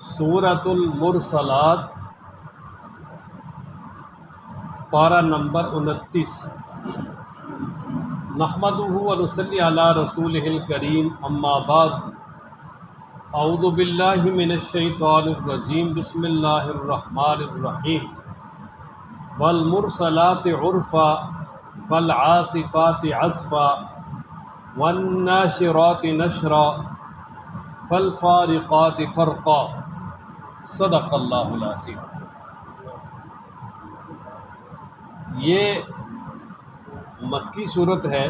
سورۃ المرسلات پارہ نمبر 29۔ نحمدہ و نصلی علی رسولہ الکریم، اما بعد، اعوذ باللہ من الشیطان الرجیم، بسم اللہ الرحمن الرحیم۔ والمرسلات عرفا فالعاصفات عصفا والناشرات نشرا فالفارقات فرقا، صدق اللہ العظیم۔ یہ مکی صورت ہے،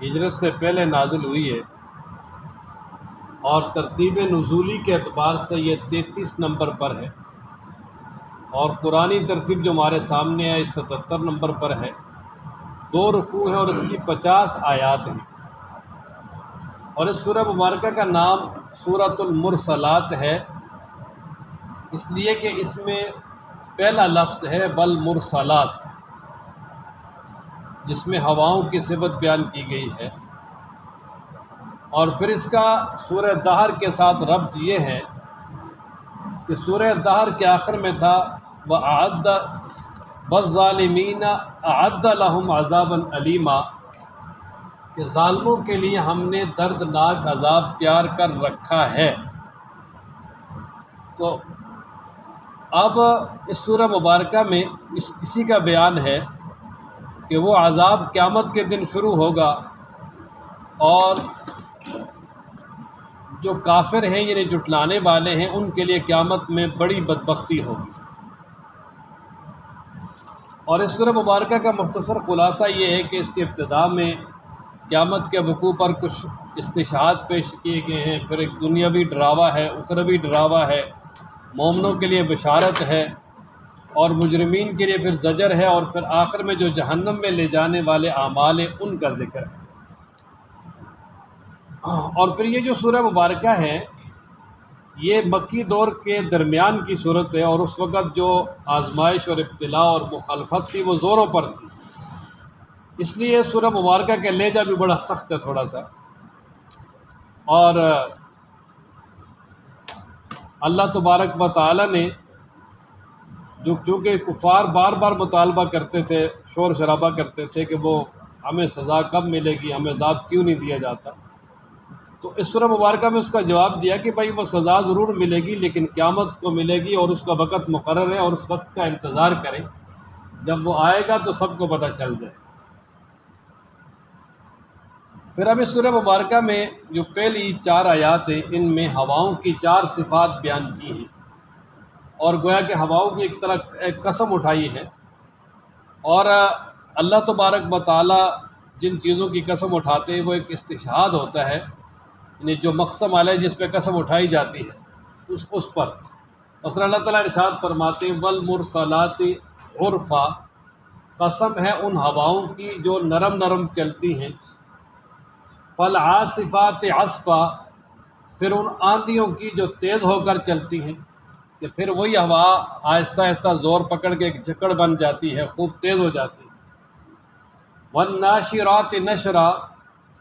ہجرت سے پہلے نازل ہوئی ہے، اور ترتیب نزولی کے اعتبار سے یہ 33 نمبر پر ہے، اور قرآنی ترتیب جو ہمارے سامنے ہے اس 77 نمبر پر ہے۔ 2 رکوع ہیں اور اس کی 50 آیات ہیں، اور اس سورہ مبارکہ کا نام سورۃ المرسلات ہے، اس لیے کہ اس میں پہلا لفظ ہے والمرسلات، جس میں ہواؤں کی صفت بیان کی گئی ہے، اور پھر اس کا سورہ دہر کے ساتھ ربط یہ ہے کہ سورہ دہر کے آخر میں تھا وَأَعَدَّ وَالظَّالِمِينَ أَعَدَّ لَهُمْ عَذَابًا أَلِيمًا، کہ ظالموں کے لیے ہم نے دردناک عذاب تیار کر رکھا ہے۔ تو اب اس سورہ مبارکہ میں اسی کا بیان ہے کہ وہ عذاب قیامت کے دن شروع ہوگا، اور جو کافر ہیں یعنی جھٹلانے والے ہیں ان کے لیے قیامت میں بڑی بدبختی ہوگی۔ اور اس سورہ مبارکہ کا مختصر خلاصہ یہ ہے کہ اس کی ابتدا میں قیامت کے وقوع پر کچھ استشہاد پیش کیے گئے ہیں، پھر ایک دنیاوی ڈراوا ہے، اخروی ڈراوا ہے، مومنوں کے لیے بشارت ہے، اور مجرمین کے لیے پھر زجر ہے، اور پھر آخر میں جو جہنم میں لے جانے والے اعمال ہیں ان کا ذکر ہے۔ اور پھر یہ جو سورہ مبارکہ ہے یہ مکی دور کے درمیان کی صورت ہے، اور اس وقت جو آزمائش اور ابتلاء اور مخالفت تھی وہ زوروں پر تھی، اس لیے سورہ مبارکہ کا لہجہ بھی بڑا سخت ہے تھوڑا سا، اور اللہ تبارک و تعالی نے چونکہ کفار بار بار مطالبہ کرتے تھے، شور شرابہ کرتے تھے کہ وہ ہمیں سزا کب ملے گی، ہمیں عذاب کیوں نہیں دیا جاتا، تو اس سورہ مبارکہ میں اس کا جواب دیا کہ بھائی وہ سزا ضرور ملے گی، لیکن قیامت کو ملے گی، اور اس کا وقت مقرر ہے، اور اس وقت کا انتظار کریں، جب وہ آئے گا تو سب کو پتہ چل جائے۔ پھر اب اس سورہ مبارکہ میں جو پہلی 4 آیات ہیں ان میں ہواؤں کی 4 صفات بیان کی ہیں، اور گویا کہ ہواؤں کی ایک طرح ایک قسم اٹھائی ہے، اور اللہ تبارک و تعالی جن چیزوں کی قسم اٹھاتے ہیں وہ ایک استشہاد ہوتا ہے، یعنی جو مقسم علیہ جس پہ قسم اٹھائی جاتی ہے اس پر۔ مثلا اللہ تعالیٰ ارشاد فرماتے ہیں والمرسلات عرفا، قسم ہے ان ہواؤں کی جو نرم نرم چلتی ہیں، فالعاصفات عصفا، پھر ان آندھیوں کی جو تیز ہو کر چلتی ہیں، کہ پھر وہی ہوا آہستہ آہستہ زور پکڑ کے ایک جھکڑ بن جاتی ہے، خوب تیز ہو جاتی ہے۔ والناشرات نشرا،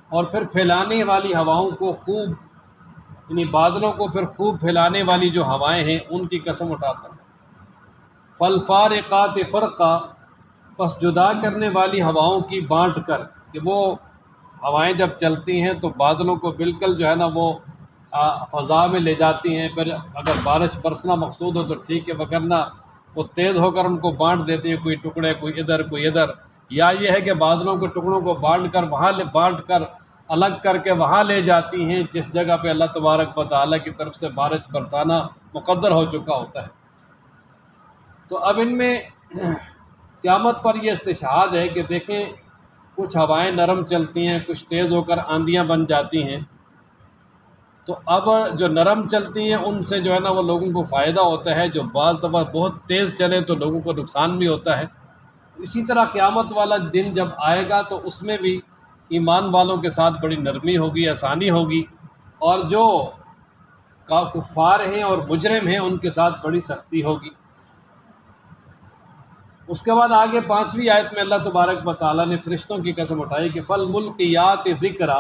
اور پھر پھیلانے والی ہواؤں کو خوب، یعنی بادلوں کو پھر خوب پھیلانے والی جو ہوائیں ہیں ان کی قسم اٹھاتا ہے۔ فالفارقات فرقا، پس جدا کرنے والی ہواؤں کی بانٹ کر، کہ وہ ہوائیں جب چلتی ہیں تو بادلوں کو بالکل جو ہے نا وہ فضا میں لے جاتی ہیں، پھر اگر بارش برسنا مقصود ہو تو ٹھیک ہے، وگرنہ وہ تیز ہو کر ان کو بانٹ دیتی ہیں، کوئی ٹکڑے کوئی ادھر کوئی ادھر، یا یہ ہے کہ بادلوں کے ٹکڑوں کو بانٹ کر الگ کر کے وہاں لے جاتی ہیں جس جگہ پہ اللہ تبارک و تعالیٰ کی طرف سے بارش برسانا مقدر ہو چکا ہوتا ہے۔ تو اب ان میں قیامت پر یہ استشہاد ہے کہ دیکھیں کچھ ہوائیں نرم چلتی ہیں، کچھ تیز ہو کر آندھیاں بن جاتی ہیں، تو اب جو نرم چلتی ہیں ان سے جو ہے نا وہ لوگوں کو فائدہ ہوتا ہے، جو بعض دفعہ بہت تیز چلے تو لوگوں کو نقصان بھی ہوتا ہے۔ اسی طرح قیامت والا دن جب آئے گا تو اس میں بھی ایمان والوں کے ساتھ بڑی نرمی ہوگی، آسانی ہوگی، اور جو کفار ہیں اور مجرم ہیں ان کے ساتھ بڑی سختی ہوگی۔ اس کے بعد آگے 5ویں آیت میں اللہ تبارک و تعالیٰ نے فرشتوں کی قسم اٹھائی کہ فالملقیات ذکرا،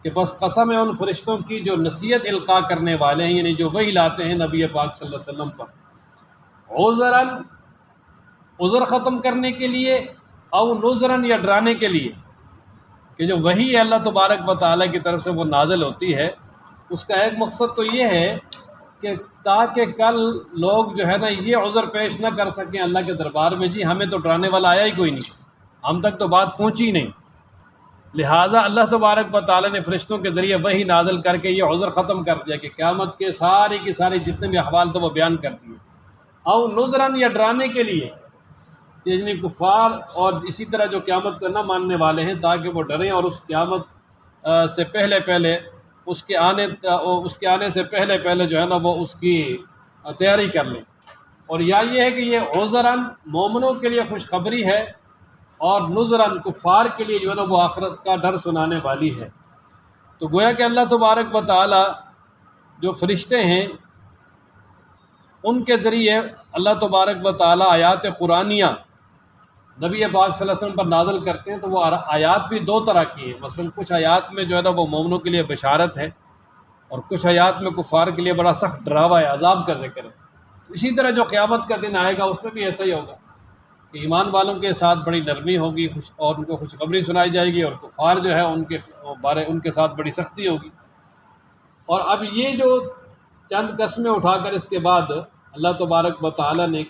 کہ بس قسم ہے ان فرشتوں کی جو نصیحت القاء کرنے والے ہیں، یعنی جو وحی لاتے ہیں نبی پاک صلی اللہ علیہ وسلم پر، عذراً عذر ختم کرنے کے لیے، او نذراً یا ڈرانے کے لیے، کہ جو وحی ہے اللہ تبارک و تعالیٰ کی طرف سے وہ نازل ہوتی ہے، اس کا ایک مقصد تو یہ ہے کہ تاکہ کل لوگ جو ہے نا یہ عذر پیش نہ کر سکیں اللہ کے دربار میں، جی ہمیں تو ڈرانے والا آیا ہی کوئی نہیں، ہم تک تو بات پہنچی نہیں، لہٰذا اللہ تبارک و تعالیٰ نے فرشتوں کے ذریعے وحی نازل کر کے یہ عذر ختم کر دیا کہ قیامت کے سارے کی سارے جتنے بھی احوال تھے وہ بیان کر دیے، او نذراً یا ڈرانے کے لیے، یعنی کفار اور اسی طرح جو قیامت کو نہ ماننے والے ہیں تاکہ وہ ڈریں اور اس قیامت سے پہلے اس کے آنے سے پہلے جو ہے نا وہ اس کی تیاری کر لیں، اور یا یہ ہے کہ یہ عذراً مومنوں کے لیے خوشخبری ہے اور نذراً کفار کے لیے جو ہے نا وہ آخرت کا ڈر سنانے والی ہے۔ تو گویا کہ اللہ تبارک و تعالی جو فرشتے ہیں ان کے ذریعے اللہ تبارک و تعالی آیات قرآنیہ نبی پاک صلی اللہ علیہ وسلم پر نازل کرتے ہیں، تو وہ آیات بھی دو طرح کی ہیں، مثلا کچھ آیات میں جو ہے نا وہ مومنوں کے لیے بشارت ہے، اور کچھ آیات میں کفار کے لیے بڑا سخت ڈراوا ہے، عذاب کا ذکر ہے۔ اسی طرح جو قیامت کا دن آئے گا اس میں بھی ایسا ہی ہوگا کہ ایمان والوں کے ساتھ بڑی نرمی ہوگی اور ان کو خوشخبری سنائی جائے گی، اور کفار جو ہے ان کے ساتھ بڑی سختی ہوگی۔ اور اب یہ جو چند قسمیں اٹھا کر اس کے بعد اللہ تبارک و تعالیٰ نے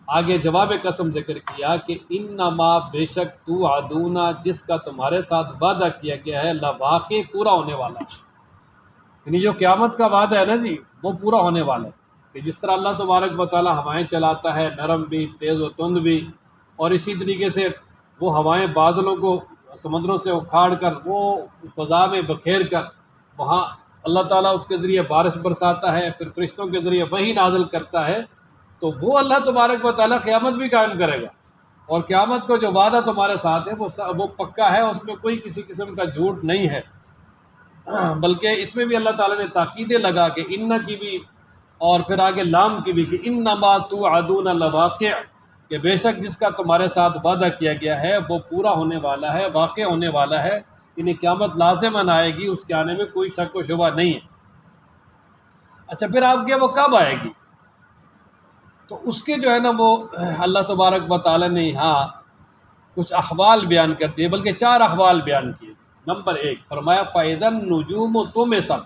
آگے جواب قسم ذکر کیا کہ انما بے شک تو عدونا، جس کا تمہارے ساتھ وعدہ کیا گیا ہے، لواقع پورا ہونے والا ہے، یعنی جو قیامت کا وعدہ ہے نا جی وہ پورا ہونے والا ہے، کہ جس طرح اللہ تبارک و تعالیٰ ہوائیں چلاتا ہے، نرم بھی تیز و تند بھی، اور اسی طریقے سے وہ ہوائیں بادلوں کو سمندروں سے اکھاڑ کر وہ فضا میں بکھیر کر وہاں اللہ تعالیٰ اس کے ذریعے بارش برساتا ہے، پھر فرشتوں کے ذریعے وحی نازل کرتا ہے، تو وہ اللہ تبارک و تعالیٰ قیامت بھی قائم کرے گا، اور قیامت کو جو وعدہ تمہارے ساتھ ہے وہ پکا ہے، اس میں کوئی کسی قسم کا جھوٹ نہیں ہے، بلکہ اس میں بھی اللہ تعالیٰ نے تاکیدیں لگا کہ ان کی بھی اور پھر آگے لام کی بھی، کہ انما توعدون لواقع، کہ بے شک جس کا تمہارے ساتھ وعدہ کیا گیا ہے وہ پورا ہونے والا ہے، واقع ہونے والا ہے، یعنی قیامت لازماً آئے گی، اس کے آنے میں کوئی شک و شبہ نہیں ہے۔ اچھا پھر آپ کے وہ کب آئے گی؟ تو اس کے جو ہے نا وہ اللہ تبارک و تعالیٰ نے یہاں کچھ احوال بیان کر دیے، بلکہ 4 احوال بیان کیے۔ نمبر 1 فرمایا فَإِذَا النُّجُومُ طُمِسَتْ،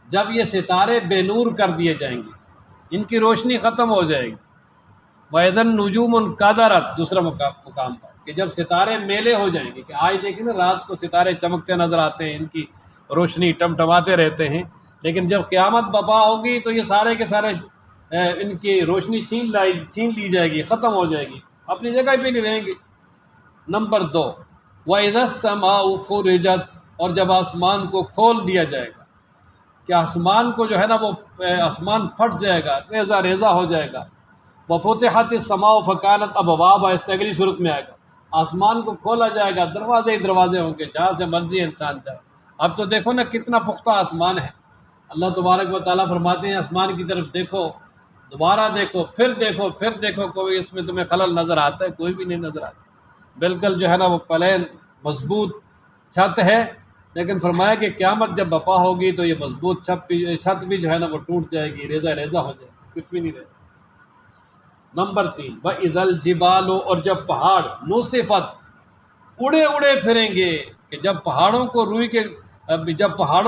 جب یہ ستارے بے نور کر دیے جائیں گے، ان کی روشنی ختم ہو جائے گی۔ وَإِذَا النُّجُومُ انْكَدَرَتْ، دوسرا مقام پر کہ جب ستارے میلے ہو جائیں گے، کہ آج دیکھیں نا رات کو ستارے چمکتے نظر آتے ہیں، ان کی روشنی ٹمٹماتے رہتے ہیں، لیکن جب قیامت برپا ہوگی تو یہ سارے کے سارے ان کی روشنی چھین لی جائے گی، ختم ہو جائے گی، اپنی جگہ پہ نہیں رہیں گے۔ نمبر 2 وَإِذَا السَّمَاءُ فُرِجَتْ، اور جب آسمان کو کھول دیا جائے گا، کہ آسمان کو جو ہے نا وہ آسمان پھٹ جائے گا، ریزہ ریزہ ہو جائے گا۔ وَفُتِحَتِ السَّمَاءُ فَكَانَتْ أَبْوَابًا، اس سے اگلی صورت میں آئے گا، آسمان کو کھولا جائے گا، دروازے ہی دروازے ہوں گے، جہاں سے مرضی انسان جائے۔ اب تو دیکھو نا کتنا پختہ آسمان ہے، اللہ تبارک و تعالیٰ فرماتے ہیں آسمان کی طرف دیکھو، دوبارہ دیکھو، پھر دیکھو، پھر دیکھو، کوئی اس میں تمہیں خلل نظر آتا ہے؟ کوئی بھی نہیں نظر آتا، بالکل جو ہے نا وہ پلین مضبوط چھت ہے، لیکن فرمایا کہ قیامت جب برپا ہوگی تو یہ مضبوط چھت بھی جو ہے نا وہ ٹوٹ جائے گی، ریزہ ریزہ ہو جائے گی، کچھ بھی نہیں رہے۔ نمبر 3 وَإِذَا الْجِبَالُ، اور جب پہاڑ نُصِفَتْ، اڑے اڑے پھریں گے، کہ جب پہاڑوں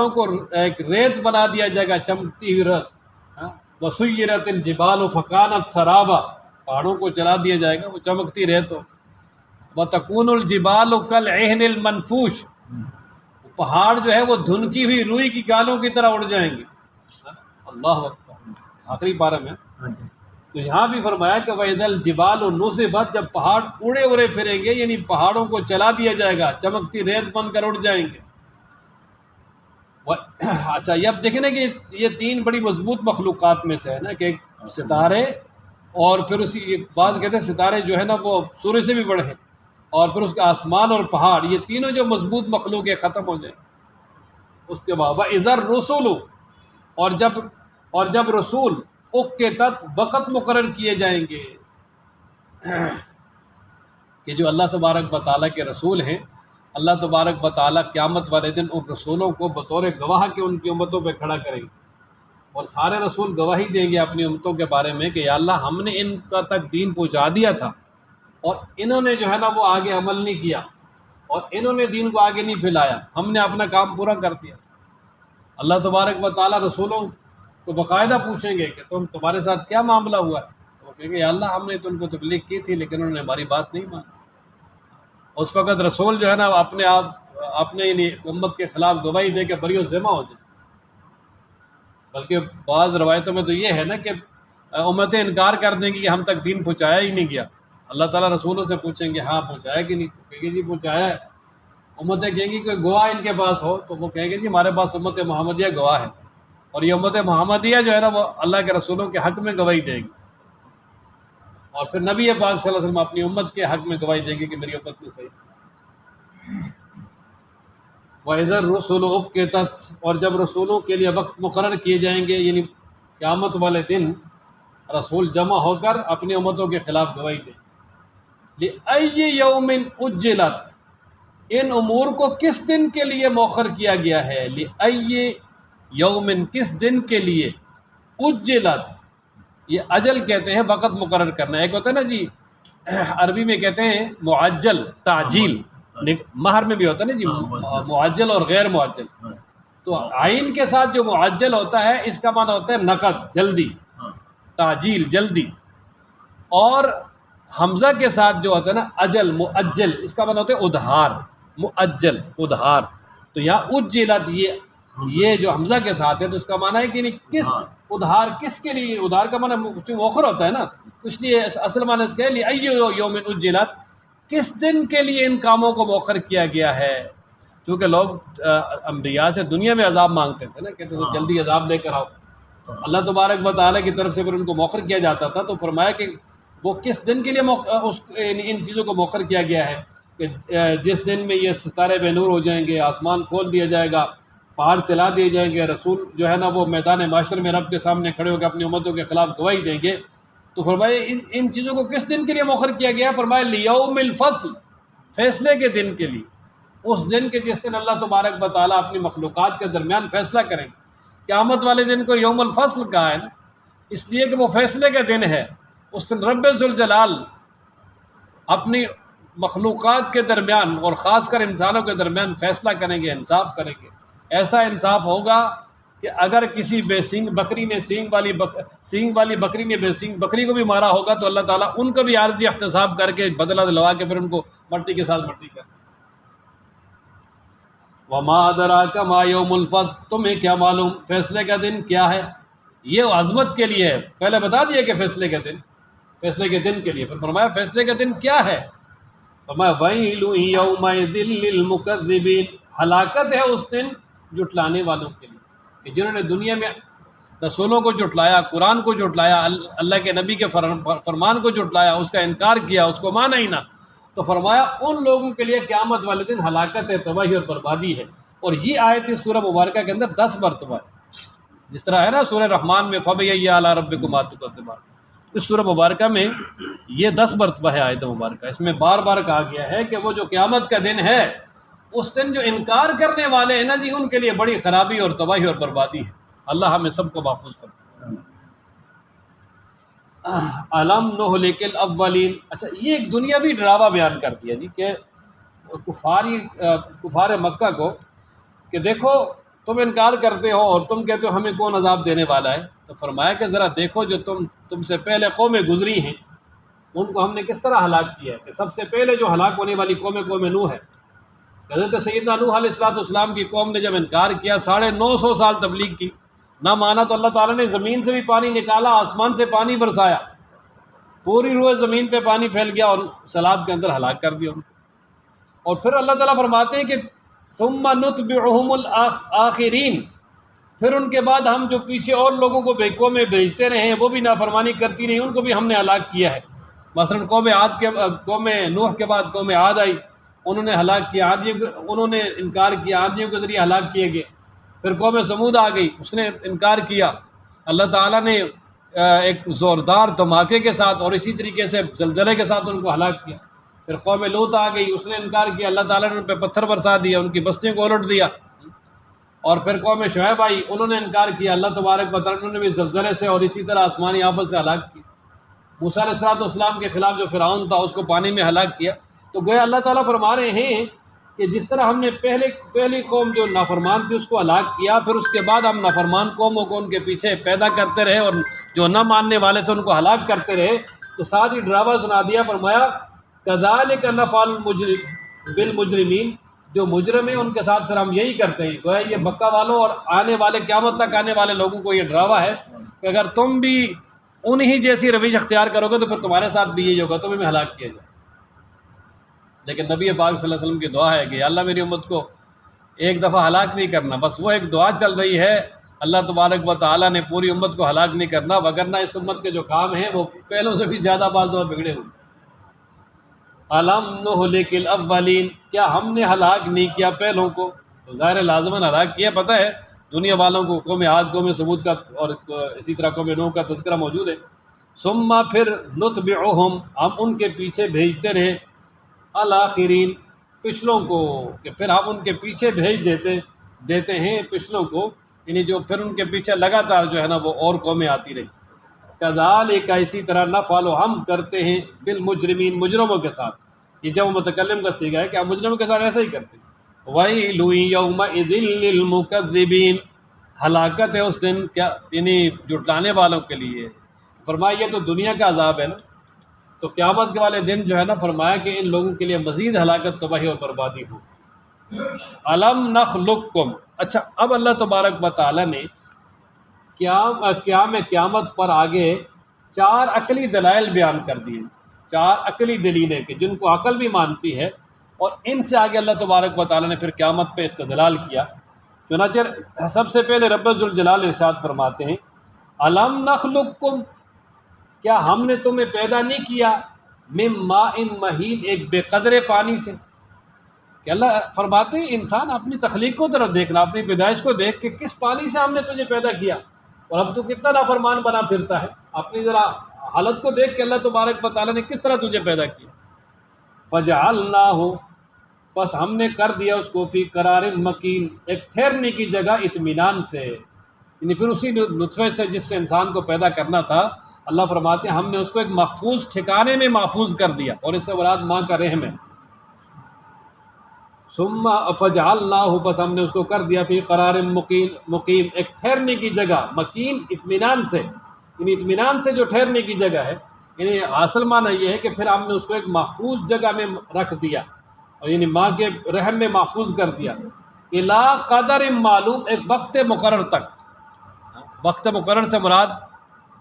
کو ایک ریت بنا دیا جائے گا، چمکتی ہوئی ریت، وَسُيِّرَتِ الْجِبَالُ فَكَانَتْ سَرَابًا، پہاڑوں کو چلا دیا جائے گا، وہ چمکتی ریت ہو۔ وَتَكُونُ الْجِبَالُ كَالْعِهْنِ الْمَنْفُوشِ، پہاڑ جو ہے وہ دھنکی ہوئی روئی کی گالوں کی طرح اڑ جائیں گے۔ اللہ اکبر، آخری پارہ میں تو یہاں بھی فرمایا کہ وَإِذَا الْجِبَالُ نُصِفَتْ، جب پہاڑ اڑے اڑے پھریں گے، یعنی پہاڑوں کو چلا دیا جائے گا، چمکتی ریت بن کر اڑ جائیں گے۔ اچھا یہ اب دیکھیں نا کہ یہ 3 بڑی مضبوط مخلوقات میں سے ہے نا، کہ ستارے، اور پھر اسی بعض کہتے ہیں ستارے جو ہے نا وہ سورج سے بھی بڑے ہیں، اور پھر اس کا آسمان اور پہاڑ، یہ تینوں جو مضبوط مخلوق ہے ختم ہو جائیں۔ اس کے بعد وَإِذَا الرُّسُلُ، اور جب رسول اُقِّتَتْ، وقت مقرر کیے جائیں گے، کہ جو اللہ تبارک و تعالیٰ کے رسول ہیں اللہ تبارک و تعالیٰ قیامت والے دن ان رسولوں کو بطور گواہ کے ان کی امتوں پہ کھڑا کریں گے، اور سارے رسول گواہی دیں گے اپنی امتوں کے بارے میں کہ یا اللہ ہم نے ان کا تک دین پہنچا دیا تھا، اور انہوں نے جو ہے نا وہ آگے عمل نہیں کیا، اور انہوں نے دین کو آگے نہیں پھیلایا، ہم نے اپنا کام پورا کر دیا۔ اللہ تبارک و تعالیٰ رسولوں کو باقاعدہ پوچھیں گے کہ تمہارے ساتھ کیا معاملہ ہوا ہے؟ وہ کہیں گے یا اللہ ہم نے تو ان کو تبلیغ کی تھی لیکن انہوں نے ہماری بات نہیں مانی۔ اس وقت رسول جو ہے نا اپنے امت کے خلاف گواہی دے کے بری و ذمہ ہو جائے۔ بلکہ بعض روایتوں میں تو یہ ہے نا کہ امتیں انکار کر دیں گی کہ ہم تک دین پہنچایا ہی نہیں گیا۔ اللہ تعالیٰ رسولوں سے پوچھیں گے ہاں پہنچایا کہ نہیں؟ کہیں گے جی پہنچایا ہے۔ امتیں کہیں گی کوئی گواہ ان کے پاس ہو، تو وہ کہیں گے جی ہمارے پاس امت محمدیہ گواہ ہے، اور یہ امت محمدیہ جو ہے نا وہ اللہ کے رسولوں کے حق میں گواہی دے گی، اور پھر نبی پاک صلی اللہ علیہ وسلم اپنی امت کے حق میں گواہی دیں گے کہ میری امت میں صحیح۔ وَإِذَا الرُّسُلُ أُقِّتَتْ، اور جب رسولوں کے لیے وقت مقرر کیے جائیں گے، یعنی قیامت والے دن رسول جمع ہو کر اپنی امتوں کے خلاف گواہی دیں۔ لِأَيِّ يَوْمٍ أُجِّلَتْ، ان امور کو کس دن کے لیے مؤخر کیا گیا ہے؟ لِأَيِّ يَوْمٍ، کس دن کے لیے؟ اُجِّلَتْ، یہ اجل کہتے ہیں وقت مقرر کرنا۔ ایک ہوتا ہے نا جی عربی میں کہتے ہیں معجل، تعجیل، مہر میں بھی ہوتا ہے نا جی معجل اور غیر معجل۔ تو عین کے ساتھ جو معجل ہوتا ہے اس کا معنی ہوتا ہے نقد، جلدی، تعجیل، جلدی، اور حمزہ کے ساتھ جو ہوتا ہے نا اجل، مؤجل، اس کا معنی ہوتا ہے ادھار، مؤجل، ادھار۔ تو یہاں اجلت، یہ جو حمزہ کے ساتھ ہے تو اس کا معنی ہے کہ کس ادھار، کس کے لیے؟ ادھار کا معنی مؤخر ہوتا ہے نا، اس لیے اصل معنی اس کا ہے لِأَيِّ يَوْمٍ أُجِّلَتْ، کس دن کے لیے ان کاموں کو مؤخر کیا گیا ہے؟ چونکہ لوگ انبیاء سے دنیا میں عذاب مانگتے تھے نا، کہتے تھے جلدی عذاب لے کر آؤ، اللہ تبارک و تعالیٰ کی طرف سے پھر ان کو مؤخر کیا جاتا تھا۔ تو فرمایا کہ وہ کس دن کے لیے ان چیزوں کو مؤخر کیا گیا ہے کہ جس دن میں یہ ستارے بے نور ہو جائیں گے، آسمان کھول دیا جائے گا، پہاڑ چلا دیے جائیں گے، رسول جو ہے نا وہ میدان معاشر میں رب کے سامنے کھڑے ہو کے اپنی امتوں کے خلاف گواہی دیں گے۔ تو فرمایا ان چیزوں کو کس دن کے لیے مؤخر کیا گیا؟ فرمایا لیوم الفصل، فیصلے کے دن کے لیے، اس دن کے جس دن اللہ تبارک و تعالیٰ اپنی مخلوقات کے درمیان فیصلہ کریں گے۔ قیامت والے دن کو یوم الفصل کہا ہے نا، اس لیے کہ وہ فیصلے کا دن ہے۔ اس دن رب ذوالجلال اپنی مخلوقات کے درمیان اور خاص کر انسانوں کے درمیان فیصلہ کریں گے، انصاف کریں گے۔ ایسا انصاف ہوگا کہ اگر کسی بے سینگ بکری نے سینگ والی بکری نے بے سینگ بکری کو بھی مارا ہوگا تو اللہ تعالیٰ ان کو بھی عارضی احتساب کر کے بدلہ دلوا کے پھر ان کو مٹی کے ساتھ مٹی کر۔ وَمَا أَدْرَاكَ مَا يَوْمُ الْفَصْلِ، تمہیں کیا معلوم فیصلے کا دن کیا ہے؟ یہ عظمت کے لیے ہے، پہلے بتا دیا کہ فیصلے کے دن کے لیے، پھر فرمایا فیصلے کا دن کیا ہے؟ فرمایا وَيْلٌ يَوْمَئِذٍ لِّلْمُكَذِّبِينَ، ہلاکت ہے اس دن جھٹلانے والوں کے لیے، کہ جنہوں نے دنیا میں رسولوں کو جھٹلایا، قرآن کو جھٹلایا، اللہ کے نبی کے فرمان کو جھٹلایا، اس کا انکار کیا، اس کو مانا ہی نہ، تو فرمایا ان لوگوں کے لیے قیامت والے دن ہلاکت ہے، تباہی اور بربادی ہے۔ اور یہ آیت اس سورہ مبارکہ کے اندر 10 مرتبہ ہے، جس طرح ہے نا سورہ رحمان میں فَبِأَيِّ آلَاءِ رَبِّكُمَا تُكَذِّبَانِ، اس سورہ مبارکہ میں یہ 10 مرتبہ ہے آیت مبارکہ۔ اس میں بار بار کہا گیا ہے کہ وہ جو قیامت کا دن ہے، اس دن جو انکار کرنے والے ہیں نا جی، ان کے لیے بڑی خرابی اور تباہی اور بربادی ہے۔ اللہ ہمیں سب کو محفوظ فرمائے۔ الم نہلک الاولین، اچھا یہ ایک دنیاوی ڈراوا بیان کر دیا جی کہ کفار مکہ کو کہ دیکھو تم انکار کرتے ہو اور تم کہتے ہو ہمیں کون عذاب دینے والا ہے، تو فرمایا کہ ذرا دیکھو جو تم سے پہلے قومیں گزری ہیں ان کو ہم نے کس طرح ہلاک کیا ہے۔ کہ سب سے پہلے جو ہلاک ہونے والی قوم نوح ہے۔ حضرت سیدنا نوح علیہ السلام کی قوم نے جب انکار کیا، 950 سال تبلیغ کی، نہ مانا تو اللہ تعالیٰ نے زمین سے بھی پانی نکالا، آسمان سے پانی برسایا، پوری روح زمین پہ پانی پھیل گیا اور سیلاب کے اندر ہلاک کر دیا ان کو۔ اور پھر اللہ تعالیٰ فرماتے ہیں کہ ثم نتبعہم الآخرین، پھر ان کے بعد ہم جو پیچھے اور لوگوں کو قومیں بھیجتے رہے ہیں وہ بھی نافرمانی کرتی رہی، ان کو بھی ہم نے ہلاک کیا ہے۔ مثلا قوم نوح کے بعد قوم عاد آئی، انہوں نے ہلاک کیا، انہوں نے انکار کیا، عادیوں کے ذریعے ہلاک کیے گئے۔ پھر قوم سمود آ گئی، اس نے انکار کیا، اللہ تعالیٰ نے ایک زوردار دھماکے کے ساتھ اور اسی طریقے سے زلزلے کے ساتھ ان کو ہلاک کیا۔ پھر قوم لوط آ گئی، اس نے انکار کیا، اللہ تعالیٰ نے ان پہ پتھر برسا دیا، ان کی بستیوں کو الٹ دیا۔ اور پھر قوم شعیب آئی، انہوں نے انکار کیا، اللہ تبارک و تعالیٰ نے بھی زلزلے سے اور اسی طرح آسمانی آفت سے ہلاک کی۔ موسیٰ علیہ السلام کے خلاف جو فرعون تھا اس کو پانی میں ہلاک کیا۔ تو گویا اللہ تعالیٰ فرما رہے ہیں کہ جس طرح ہم نے پہلی قوم جو نافرمان تھی اس کو ہلاک کیا، پھر اس کے بعد ہم نافرمان قوموں کو ان کے پیچھے پیدا کرتے رہے اور جو نہ ماننے والے تھے ان کو ہلاک کرتے رہے۔ تو ساتھ ہی ڈراوا سنا دیا، فرمایا کذالک نفعل بالمجرمین، جو مجرم ہیں ان کے ساتھ پھر ہم یہی کرتے ہیں۔ گویا یہ مکہ والوں اور آنے والے قیامت تک آنے والے لوگوں کو یہ ڈراوا ہے کہ اگر تم بھی انہی جیسی روش اختیار کرو گے تو پھر تمہارے ساتھ بھی یہی ہوگا، تمہیں بھی ہلاک کیا جائے۔ لیکن نبی پاک صلی اللہ علیہ وسلم کی دعا ہے کہ اللہ میری امت کو ایک دفعہ ہلاک نہیں کرنا، بس وہ ایک دعا چل رہی ہے، اللہ تبارک و تعالیٰ نے پوری امت کو ہلاک نہیں کرنا، وگرنہ اس امت کے جو کام ہیں وہ پہلوں سے بھی زیادہ بعض دفعہ بگڑے ہوئے۔ الم نہلک الاولین، کیا ہم نے ہلاک نہیں کیا پہلوں کو؟ تو ظاہر لازماً ہلاک کیا، پتہ ہے دنیا والوں کو قوم عاد، قوم ثمود کا اور اسی طرح قوم نوح کا تذکرہ موجود ہے۔ ثم پھر نتبعہم، ہم ان کے پیچھے بھیجتے رہے، الآخرین، پچھلوں کو، کہ پھر ہم ان کے پیچھے بھیج دیتے ہیں پچھلوں کو، یعنی جو پھر ان کے پیچھے لگاتار جو ہے نا وہ اور قومیں آتی رہی۔ کذالک، اسی طرح نفعل، ہم کرتے ہیں بالمجرمین، مجرموں کے ساتھ۔ یہ جب متکلم کا صیغہ ہے کہ آپ مجرموں کے ساتھ ایسا ہی کرتے ہیں۔ وَيْلٌ يَوْمَئِذٍ لِّلْمُكَذِّبِينَ، ہلاکت ہے اس دن، کیا یعنی جھٹلانے والوں کے لیے۔ فرمایا یہ تو دنیا کا عذاب ہے نا، تو قیامت کے والے دن جو ہے نا فرمایا کہ ان لوگوں کے لیے مزید ہلاکت، تباہی اور بربادی ہو۔ الم نخلقکم، اچھا اب اللہ تبارک و تعالیٰ نے قیامت پر آگے 4 عقلی دلائل بیان کر دیے، 4 عقلی دلیلیں کہ جن کو عقل بھی مانتی ہے، اور ان سے آگے اللہ تبارک و تعالیٰ نے پھر قیامت پہ استدلال کیا۔ چنانچہ سب سے پہلے رب ذوالجلال ارشاد فرماتے ہیں الم نخلقکم، کیا ہم نے تمہیں پیدا نہیں کیا من ماء مہین، ایک بے قدر پانی سے؟ کہ اللہ فرماتے ہیں انسان اپنی تخلیق کو طرف دیکھنا، اپنی پیدائش کو دیکھ کے کس پانی سے ہم نے تجھے پیدا کیا، اور اب تو کتنا نافرمان بنا پھرتا ہے، اپنی ذرا حالت کو دیکھ کے اللہ تبارک و تعالیٰ نے کس طرح تجھے پیدا کیا۔ فجعلناہ، بس ہم نے کر دیا اس کو فی قرار مکین، ایک ٹھہرنے کی جگہ، اطمینان سے، یعنی پھر اسی نطفے سے جس سے انسان کو پیدا کرنا تھا، اللہ فرماتے ہیں ہم نے اس کو ایک محفوظ ٹھکانے میں محفوظ کر دیا، اور اس سے مراد ماں کا رحم ہے۔ ثم فجعلناہ، بس ہم نے اس کو کر دیا فی قرار مقیم، ایک ٹھہرنے کی جگہ، مکین اطمینان سے، یعنی اطمینان سے جو ٹھہرنے کی جگہ ہے، یعنی اصل معنی یہ ہے کہ پھر ہم نے اس کو ایک محفوظ جگہ میں رکھ دیا، اور یعنی ماں کے رحم میں محفوظ کر دیا، الی قدر معلوم، ایک وقت مقرر تک۔ وقت مقرر سے مراد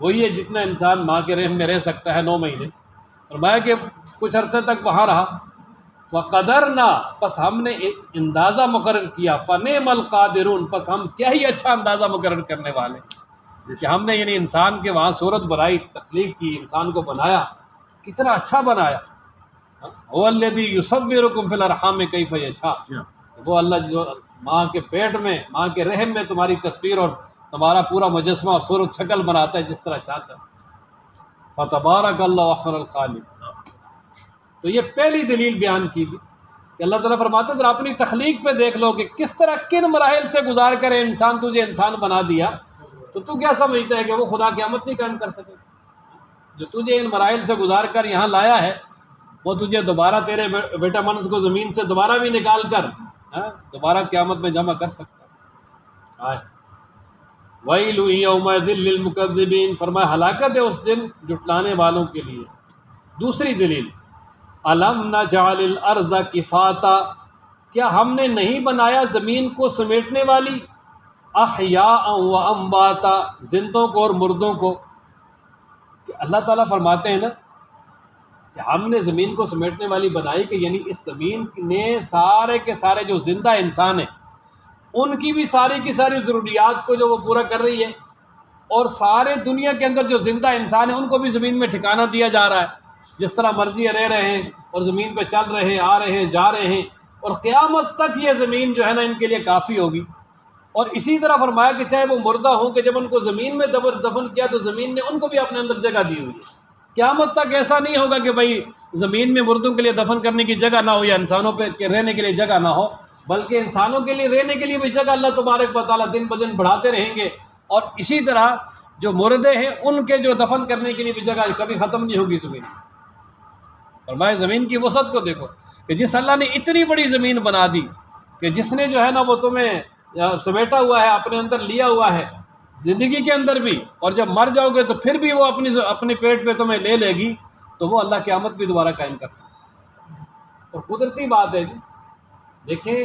وہی ہے جتنا انسان ماں کے رحم میں رہ سکتا ہے، 9 مہینے، فرمایا کہ کچھ عرصے تک وہاں رہا۔ فقدرنا، پس ہم نے ایک اندازہ مقرر کیا، فنعم القادرون، پس ہم کیا ہی اچھا اندازہ مقرر کرنے والے کہ ہم نے یعنی انسان کے وہاں صورت بنائی، تخلیق کی، انسان کو بنایا، کتنا اچھا بنایا۔ هو الذی یصورکم فی الارحام کیف یشاء، وہ اللہ جو ماں کے پیٹ میں، ماں کے رحم میں تمہاری تصویر اور تمہارا پورا مجسمہ اور صورت شکل بناتا ہے جس طرح چاہتا ہے۔ فتبارک اللہ احسن الخالق، تو یہ پہلی دلیل بیان کی تھی کہ اللہ تعالیٰ فرماتے ہیں ذرا اپنی تخلیق پہ دیکھ لو کہ کس طرح کن مراحل سے گزار کر انسان تجھے انسان بنا دیا، تو کیا سمجھتا ہے کہ وہ خدا قیامت نہیں قائم کر سکے؟ جو تجھے ان مراحل سے گزار کر یہاں لایا ہے وہ تجھے دوبارہ تیرے وٹامنس کو زمین سے دوبارہ بھی نکال کر دوبارہ قیامت میں جمع کر سکتا ہے۔ وَيْلٌ يَوْمَئِذٍ لِّلْمُكَذِّبِينَ، فرمایا ہلاکت ہے اس دن جھٹلانے والوں کے لیے۔ دوسری دلیل الم نجعل الارض کفاتا، کیا ہم نے نہیں بنایا زمین کو سمیٹنے والی، احیاء و امواتا، زندوں کو اور مردوں کو۔ کہ اللہ تعالیٰ فرماتے ہیں نا کہ ہم نے زمین کو سمیٹنے والی بنائی، کہ یعنی اس زمین نے سارے کے سارے جو زندہ انسان ہیں ان کی بھی ساری کی ساری ضروریات کو جو وہ پورا کر رہی ہے، اور سارے دنیا کے اندر جو زندہ انسان ہیں ان کو بھی زمین میں ٹھکانہ دیا جا رہا ہے، جس طرح مرضی رہ رہے ہیں اور زمین پہ چل رہے ہیں، آ رہے ہیں، جا رہے ہیں، اور قیامت تک یہ زمین جو ہے نا ان کے لیے کافی ہوگی۔ اور اسی طرح فرمایا کہ چاہے وہ مردہ ہوں، کہ جب ان کو زمین میں دفن کیا تو زمین نے ان کو بھی اپنے اندر جگہ دی ہوئی ہے، قیامت تک ایسا نہیں ہوگا کہ بھائی زمین میں مردوں کے لیے دفن کرنے کی جگہ نہ ہو یا انسانوں پہ رہنے کے لیے جگہ نہ ہو، بلکہ انسانوں کے لیے رہنے کے لیے بھی جگہ اللہ تبارک و تعالیٰ دن بدن بڑھاتے رہیں گے، اور اسی طرح جو مردے ہیں ان کے جو دفن کرنے کے لیے بھی جگہ کبھی ختم نہیں ہوگی زمین سے۔ فرمایا زمین کی وسعت کو دیکھو کہ جس اللہ نے اتنی بڑی زمین بنا دی کہ جس نے جو ہے نا وہ تمہیں سمیٹا ہوا ہے، اپنے اندر لیا ہوا ہے زندگی کے اندر بھی، اور جب مر جاؤ گے تو پھر بھی وہ اپنے پیٹ پہ تمہیں لے لے گی، تو وہ اللہ قیامت بھی دوبارہ قائم کر سکتا ہے۔ اور قدرتی بات ہے جی، دیکھیں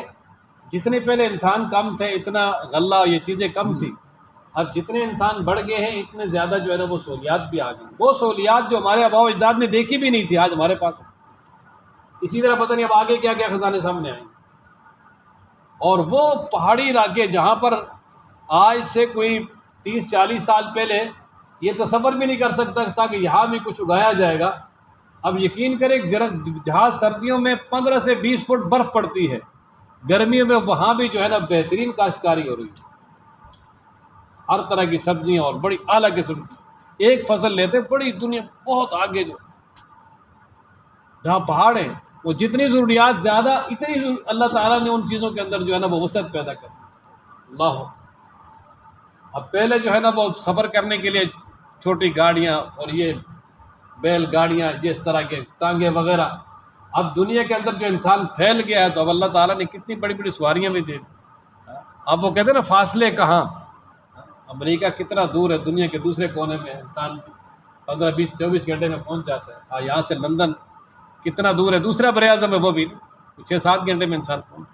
جتنے پہلے انسان کم تھے، اتنا غلہ یہ چیزیں کم تھی، اب جتنے انسان بڑھ گئے ہیں اتنے زیادہ جو ہے نا وہ سہولیات بھی آ گئی، وہ سہولیات جو ہمارے آباء و اجداد نے دیکھی بھی نہیں تھی آج ہمارے پاس ہے۔ اسی طرح پتہ نہیں اب آگے کیا کیا خزانے سامنے آئیں گے۔ اور وہ پہاڑی علاقے جہاں پر آج سے کوئی 30-40 سال پہلے یہ تصور بھی نہیں کر سکتا تھا کہ یہاں بھی کچھ اگایا جائے گا، اب یقین کریں جہاں سردیوں میں 15 سے 20 فٹ برف پڑتی ہے، گرمیوں میں وہاں بھی جو ہے نا بہترین کاشتکاری ہو رہی ہے، ہر طرح کی سبزیاں اور بڑی اعلیٰ قسم ایک فصل لیتے، بڑی دنیا بہت آگے جو جہاں پہاڑ ہیں وہ جتنی ضروریات زیادہ اتنی اللہ تعالیٰ نے ان چیزوں کے اندر جو ہے نا وہ وسعت پیدا کر دی۔ اللہ، اب پہلے جو ہے نا وہ سفر کرنے کے لیے چھوٹی گاڑیاں اور یہ بیل گاڑیاں جس طرح کے ٹانگے وغیرہ، اب دنیا کے اندر جو انسان پھیل گیا ہے تو اب اللہ تعالیٰ نے کتنی بڑی بڑی سواریاں بھی دے دی۔ اب وہ کہتے ہیں نا فاصلے کہاں، امریکہ کتنا دور ہے دنیا کے دوسرے کونے میں، انسان 15-20-24 گھنٹے میں پہنچ جاتا ہے، یہاں سے لندن کتنا دور ہے، دوسرا بر اعظم ہے وہ بھی 6-7 گھنٹے میں انسان پہنچ۔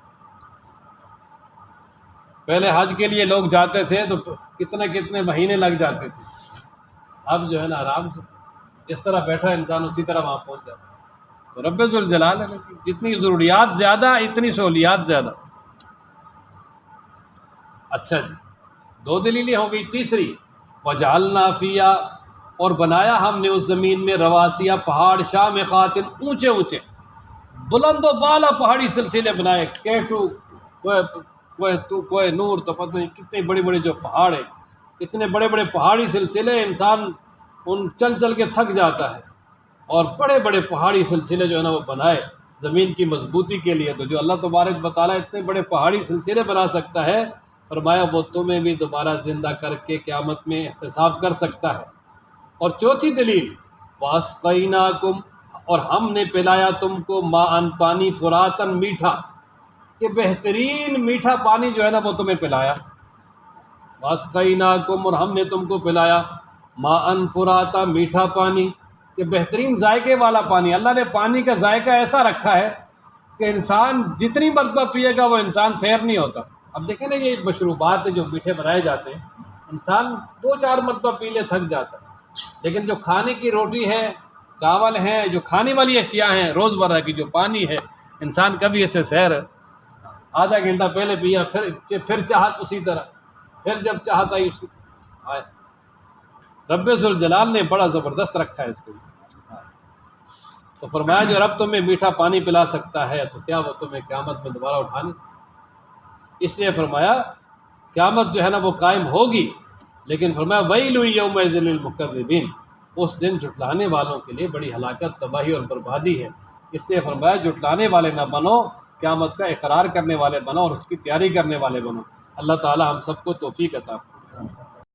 پہلے حج کے لیے لوگ جاتے تھے تو کتنے مہینے لگ جاتے تھے، اب جو ہے نا آرام سے اس طرح بیٹھا انسان اسی طرح وہاں پہنچ جاتا ہے۔ تو رب ذوالجلال ہے جتنی ضروریات زیادہ اتنی سہولیات زیادہ۔ اچھا جی، 2 دلیلیں ہو گئی۔ تیسری، وجعلنا فیہا، اور بنایا ہم نے اس زمین میں رواسیہ پہاڑ، شامخات، اونچے اونچے بلند و بالا پہاڑی سلسلے بنائے، کیٹو، کوہ نور، تو پتہ نہیں کتنے بڑے بڑے جو پہاڑ ہیں، اتنے بڑے بڑے پہاڑی سلسلے، انسان ان چل کے تھک جاتا ہے، اور بڑے بڑے پہاڑی سلسلے جو ہے نا وہ بنائے زمین کی مضبوطی کے لیے۔ تو جو اللہ تبارک و تعالیٰ اتنے بڑے پہاڑی سلسلے بنا سکتا ہے، فرمایا وہ تمہیں بھی دوبارہ زندہ کر کے قیامت میں احتساب کر سکتا ہے۔ اور چوتھی دلیل، وَاسْقَيْنَاكُمْ، اور ہم نے پلایا تم کو ماءً، پانی، فراتن، میٹھا، کہ بہترین میٹھا پانی جو ہے نا وہ تمہیں پلایا۔ وَاسْقَيْنَاكُمْ، اور ہم نے تم کو پلایا ماءً، فراتا، میٹھا پانی، کہ بہترین ذائقے والا پانی۔ اللہ نے پانی کا ذائقہ ایسا رکھا ہے کہ انسان جتنی مرتبہ پیے گا وہ انسان سیر نہیں ہوتا۔ اب دیکھیں نا یہ مشروبات جو میٹھے بنائے جاتے ہیں، انسان 2-4 مرتبہ پی لے تھک جاتا ہے، لیکن جو کھانے کی روٹی ہے، چاول ہیں، جو کھانے والی اشیاء ہیں روزمرہ کی، جو پانی ہے، انسان کبھی اسے سیر آدھا گھنٹہ پہلے پیا، پھر چاہت اسی طرح، پھر جب چاہت آئی اسی طرح آئے۔ رب ذوالجلال نے بڑا زبردست رکھا ہے اس کو۔ تو فرمایا جو رب تمہیں میٹھا پانی پلا سکتا ہے تو کیا وہ تمہیں قیامت میں دوبارہ اٹھا نہیں سکتا؟ اس لیے فرمایا قیامت جو ہے نا وہ قائم ہوگی، لیکن فرمایا ویل یومئذ للمکذبین، اس دن جھٹلانے والوں کے لیے بڑی ہلاکت، تباہی اور بربادی ہے۔ اس لیے فرمایا جھٹلانے والے نہ بنو، قیامت کا اقرار کرنے والے بنو اور اس کی تیاری کرنے والے بنو۔ اللہ تعالی ہم سب کو توفیق عطا فرمائے۔